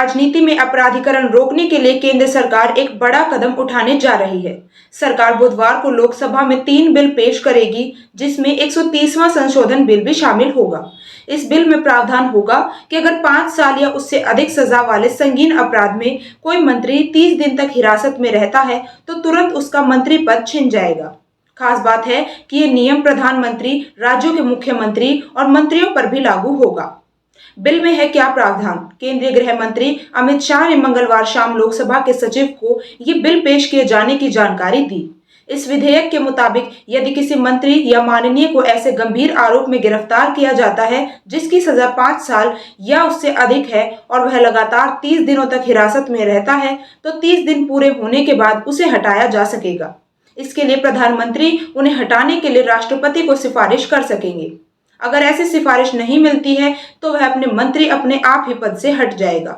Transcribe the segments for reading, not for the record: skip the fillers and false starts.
राजनीति में अपराधीकरण रोकने के लिए केंद्र सरकार एक बड़ा कदम उठाने जा रही है। सरकार बुधवार को लोकसभा में 3 बिल पेश करेगी, जिसमें 130वां संशोधन बिल भी शामिल होगा। इस बिल में प्रावधान होगा कि अगर 5 साल या उससे अधिक सजा वाले संगीन अपराध में कोई मंत्री 30 दिन तक हिरासत में रहता है तो तुरंत उसका मंत्री पद छिन जाएगा। खास बात है कि ये नियम प्रधानमंत्री, राज्यों के मुख्यमंत्री और मंत्रियों पर भी लागू होगा। बिल में है क्या प्रावधान? केंद्रीय गृह मंत्री अमित शाह ने मंगलवार शाम लोकसभा के सचिव को ये बिल पेश किए जाने की जानकारी दी। इस विधेयक के मुताबिक यदि किसी मंत्री या माननीय को ऐसे गंभीर आरोप में गिरफ्तार किया जाता है जिसकी सजा 5 साल या उससे अधिक है और वह लगातार 30 दिनों तक हिरासत में रहता है तो 30 दिन पूरे होने के बाद उसे हटाया जा सकेगा। इसके लिए प्रधानमंत्री उन्हें हटाने के लिए राष्ट्रपति को सिफारिश कर सकेंगे। अगर ऐसी सिफारिश नहीं मिलती है तो वह मंत्री अपने आप ही पद से हट जाएगा।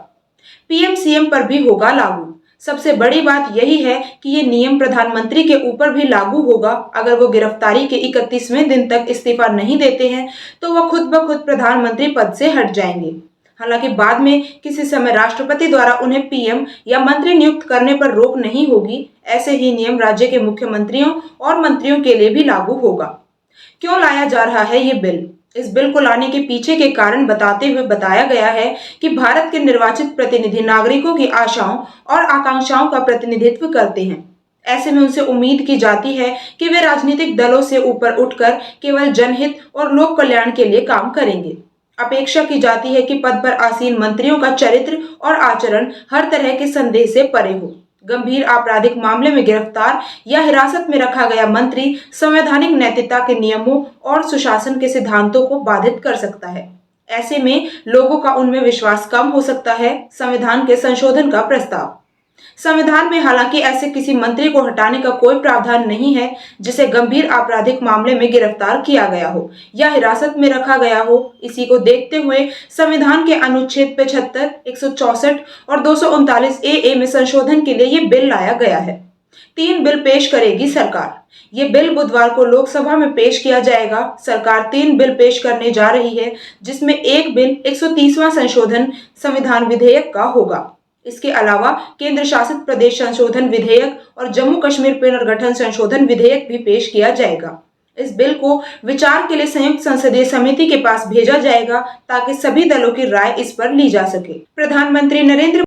पीएम सीएम पर भी होगा लागू। सबसे बड़ी बात यही है कि ये नियम प्रधानमंत्री के ऊपर भी लागू होगा। अगर वो गिरफ्तारी के 31वें दिन तक इस्तीफा नहीं देते हैं तो वह खुद ब खुद प्रधानमंत्री पद से हट जाएंगे। हालांकि बाद में किसी समय राष्ट्रपति द्वारा उन्हें पीएम या मंत्री नियुक्त करने पर रोक नहीं होगी। ऐसे ही नियम राज्य के मुख्यमंत्रियों और मंत्रियों के लिए भी लागू होगा। क्यों लाया जा रहा है ये बिल? इस बिल को लाने के पीछे के कारण बताते हुए बताया गया है कि भारत के निर्वाचित प्रतिनिधि नागरिकों की आशाओं और आकांक्षाओं का प्रतिनिधित्व करते हैं। ऐसे में उनसे उम्मीद की जाती है कि वे राजनीतिक दलों से ऊपर उठकर केवल जनहित और लोक कल्याण के लिए काम करेंगे। अपेक्षा की जाती है कि पद पर आसीन मंत्रियों का चरित्र और आचरण हर तरह के संदेह से परे हो। गंभीर आपराधिक मामले में गिरफ्तार या हिरासत में रखा गया मंत्री संवैधानिक नैतिकता के नियमों और सुशासन के सिद्धांतों को बाधित कर सकता है। ऐसे में लोगों का उनमें विश्वास कम हो सकता है। संविधान के संशोधन का प्रस्ताव। संविधान में हालांकि ऐसे किसी मंत्री को हटाने का कोई प्रावधान नहीं है जिसे गंभीर आपराधिक मामले में गिरफ्तार किया गया हो या हिरासत में रखा गया हो। इसी को देखते हुए संविधान के अनुच्छेद 75, 164 और 239 ए में संशोधन के लिए ये बिल लाया गया है। 3 बिल पेश करेगी सरकार। ये बिल बुधवार को लोकसभा में पेश किया जाएगा। सरकार 3 बिल पेश करने जा रही है, जिसमें एक बिल 130वां संशोधन संविधान विधेयक का होगा। इसके अलावा केंद्र शासित प्रदेश संशोधन विधेयक और जम्मू कश्मीर पुनर्गठन संशोधन विधेयक भी पेश किया जाएगा। इस बिल को विचार के लिए संयुक्त संसदीय समिति के पास भेजा जाएगा ताकि सभी दलों की राय इस पर ली जा सके। प्रधानमंत्री नरेंद्र